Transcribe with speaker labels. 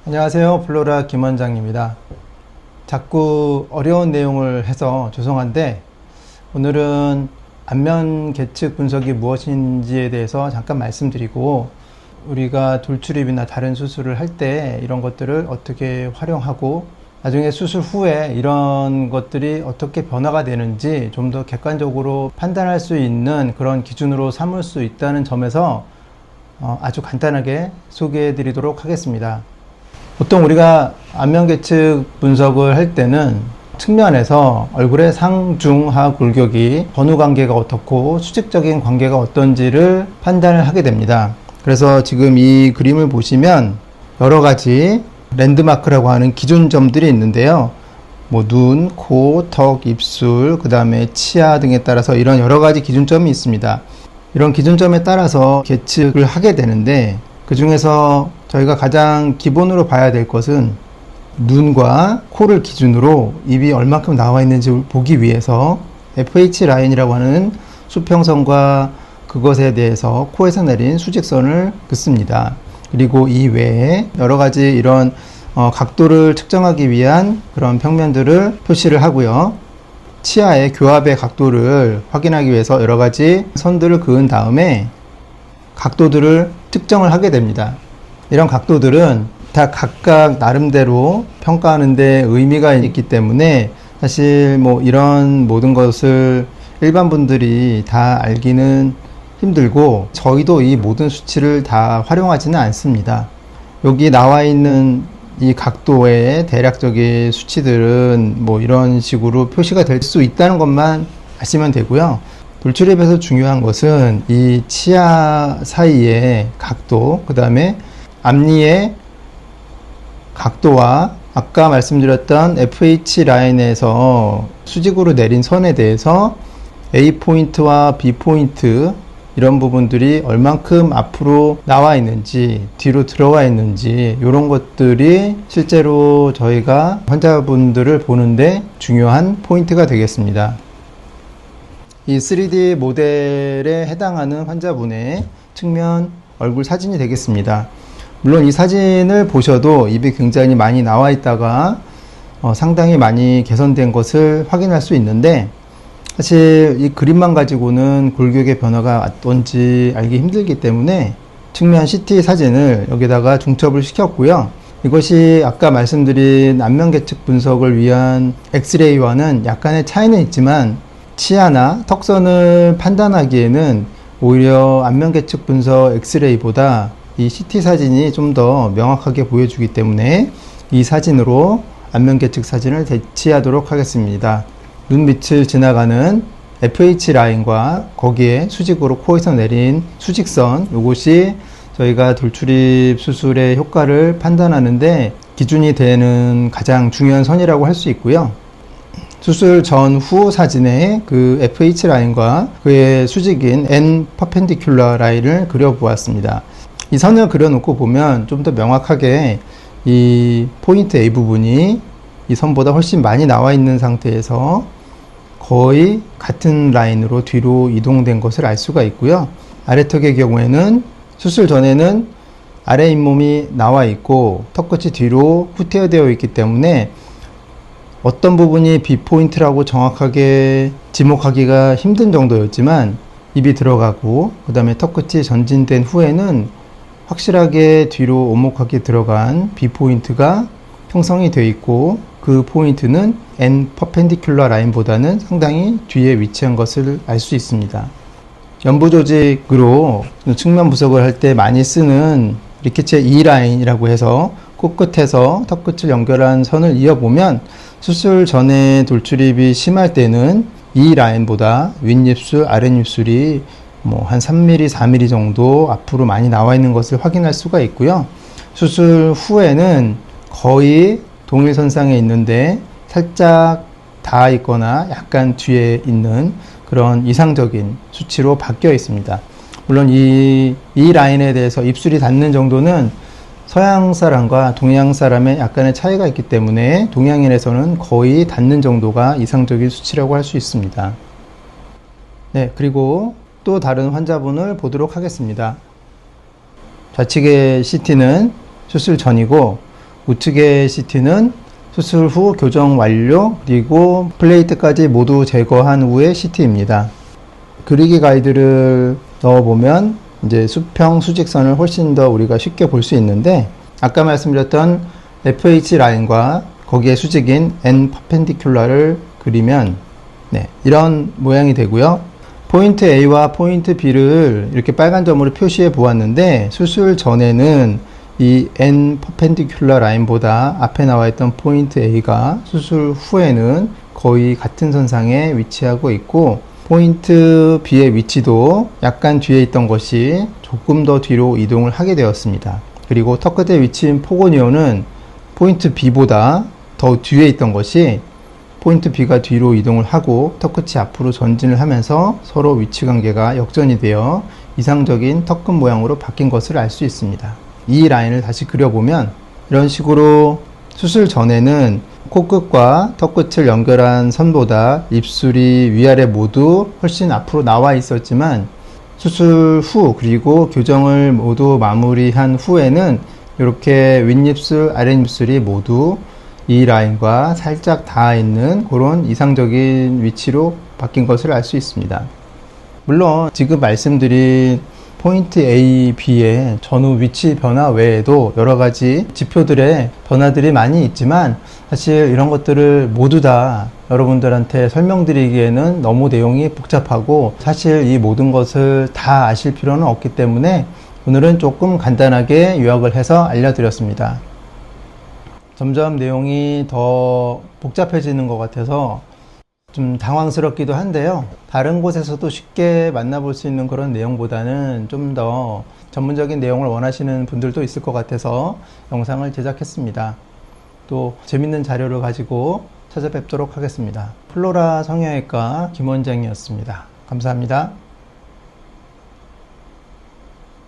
Speaker 1: 안녕하세요. 플로라 김원장입니다. 자꾸 어려운 내용을 해서 죄송한데 오늘은 안면 계측 분석이 무엇인지에 대해서 잠깐 말씀드리고 우리가 돌출입이나 다른 수술을 할 때 이런 것들을 어떻게 활용하고 나중에 수술 후에 이런 것들이 어떻게 변화가 되는지 좀 더 객관적으로 판단할 수 있는 그런 기준으로 삼을 수 있다는 점에서 아주 간단하게 소개해 드리도록 하겠습니다. 보통 우리가 안면 계측 분석을 할 때는 측면에서 얼굴의 상중하 골격이 전후 관계가 어떻고 수직적인 관계가 어떤지를 판단을 하게 됩니다. 그래서 지금 이 그림을 보시면 여러 가지 랜드마크라고 하는 기준점들이 있는데요. 뭐 눈, 코, 턱, 입술, 그 다음에 치아 등에 따라서 이런 여러 가지 기준점이 있습니다. 이런 기준점에 따라서 계측을 하게 되는데 그 중에서 저희가 가장 기본으로 봐야 될 것은 눈과 코를 기준으로 입이 얼마큼 나와 있는지 보기 위해서 FH 라인이라고 하는 수평선과 그것에 대해서 코에서 내린 수직선을 긋습니다. 그리고 이 외에 여러 가지 이런 각도를 측정하기 위한 그런 평면들을 표시를 하고요. 치아의 교합의 각도를 확인하기 위해서 여러 가지 선들을 그은 다음에 각도들을 측정을 하게 됩니다. 이런 각도들은 다 각각 나름대로 평가하는 데 의미가 있기 때문에 사실 뭐 이런 모든 것을 일반 분들이 다 알기는 힘들고 저희도 이 모든 수치를 다 활용하지는 않습니다. 여기 나와 있는 이 각도의 대략적인 수치들은 뭐 이런 식으로 표시가 될 수 있다는 것만 아시면 되고요. 돌출입에서 중요한 것은 이 치아 사이의 각도, 그 다음에 앞니의 각도와 아까 말씀드렸던 FH 라인에서 수직으로 내린 선에 대해서 A 포인트와 B 포인트 이런 부분들이 얼만큼 앞으로 나와 있는지 뒤로 들어와 있는지 이런 것들이 실제로 저희가 환자분들을 보는데 중요한 포인트가 되겠습니다. 이 3D 모델에 해당하는 환자분의 측면 얼굴 사진이 되겠습니다. 물론 이 사진을 보셔도 입이 굉장히 많이 나와 있다가 상당히 많이 개선된 것을 확인할 수 있는데 사실 이 그림만 가지고는 골격의 변화가 어떤지 알기 힘들기 때문에 측면 CT 사진을 여기다가 중첩을 시켰고요. 이것이 아까 말씀드린 안면 계측 분석을 위한 엑스레이와는 약간의 차이는 있지만 치아나 턱선을 판단하기에는 오히려 안면 계측 분석 엑스레이보다 이 CT 사진이 좀 더 명확하게 보여주기 때문에 이 사진으로 안면 계측 사진을 대치하도록 하겠습니다. 눈 밑을 지나가는 FH 라인과 거기에 수직으로 코에서 내린 수직선, 이것이 저희가 돌출입 수술의 효과를 판단하는데 기준이 되는 가장 중요한 선이라고 할 수 있고요. 수술 전후 사진에 그 FH 라인과 그의 수직인 N 퍼펜디큘러 라인을 그려보았습니다. 이 선을 그려놓고 보면 좀 더 명확하게 이 포인트 A 부분이 이 선보다 훨씬 많이 나와 있는 상태에서 거의 같은 라인으로 뒤로 이동된 것을 알 수가 있고요. 아래턱의 경우에는 수술 전에는 아래 잇몸이 나와 있고 턱끝이 뒤로 후퇴되어 있기 때문에 어떤 부분이 B포인트라고 정확하게 지목하기가 힘든 정도였지만 입이 들어가고 그 다음에 턱끝이 전진된 후에는 확실하게 뒤로 오목하게 들어간 B포인트가 형성이 되어 있고 그 포인트는 N 퍼펜디큘러 라인보다는 상당히 뒤에 위치한 것을 알 수 있습니다. 연부 조직으로 측면 분석을 할 때 많이 쓰는 리케체 E 라인이라고 해서 코끝에서 턱끝을 연결한 선을 이어보면 수술 전에 돌출입이 심할 때는 이 라인보다 윗입술, 아랫입술이 뭐 한 3mm, 4mm 정도 앞으로 많이 나와 있는 것을 확인할 수가 있고요. 수술 후에는 거의 동일선상에 있는데 살짝 닿아 있거나 약간 뒤에 있는 그런 이상적인 수치로 바뀌어 있습니다. 물론 이 라인에 대해서 입술이 닿는 정도는 서양 사람과 동양 사람의 약간의 차이가 있기 때문에 동양인에서는 거의 닿는 정도가 이상적인 수치라고 할 수 있습니다. 네, 그리고 또 다른 환자분을 보도록 하겠습니다. 좌측의 CT는 수술 전이고 우측의 CT는 수술 후 교정 완료 그리고 플레이트까지 모두 제거한 후의 CT입니다. 그리기 가이드를 넣어보면 이제 수평 수직선을 훨씬 더 우리가 쉽게 볼 수 있는데, 아까 말씀드렸던 FH 라인과 거기에 수직인 N 퍼펜디큘러를 그리면 이런 모양이 되고요. 포인트 A와 포인트 B를 이렇게 빨간 점으로 표시해 보았는데, 수술 전에는 이 N 퍼펜디큘러 라인보다 앞에 나와 있던 포인트 A가 수술 후에는 거의 같은 선상에 위치하고 있고, 포인트 B의 위치도 약간 뒤에 있던 것이 조금 더 뒤로 이동을 하게 되었습니다. 그리고 턱 끝에 위치인 포고니온은 포인트 B보다 더 뒤에 있던 것이 포인트 B가 뒤로 이동을 하고 턱 끝이 앞으로 전진을 하면서 서로 위치 관계가 역전이 되어 이상적인 턱끝 모양으로 바뀐 것을 알 수 있습니다. 이 라인을 다시 그려보면 이런 식으로 수술 전에는 코끝과 턱끝을 연결한 선보다 입술이 위아래 모두 훨씬 앞으로 나와 있었지만, 수술 후 그리고 교정을 모두 마무리한 후에는 이렇게 윗입술, 아랫입술이 모두 이 라인과 살짝 닿아 있는 그런 이상적인 위치로 바뀐 것을 알 수 있습니다. 물론 지금 말씀드린 포인트 A, B의 전후 위치 변화 외에도 여러 가지 지표들의 변화들이 많이 있지만, 사실 이런 것들을 모두 다 여러분들한테 설명드리기에는 너무 내용이 복잡하고 사실 이 모든 것을 다 아실 필요는 없기 때문에 오늘은 조금 간단하게 요약을 해서 알려드렸습니다. 점점 내용이 더 복잡해지는 것 같아서 좀 당황스럽기도 한데요. 다른 곳에서도 쉽게 만나볼 수 있는 그런 내용보다는 좀 더 전문적인 내용을 원하시는 분들도 있을 것 같아서 영상을 제작했습니다. 또 재밌는 자료를 가지고 찾아뵙도록 하겠습니다. 플로라 성형외과 김원장이었습니다. 감사합니다.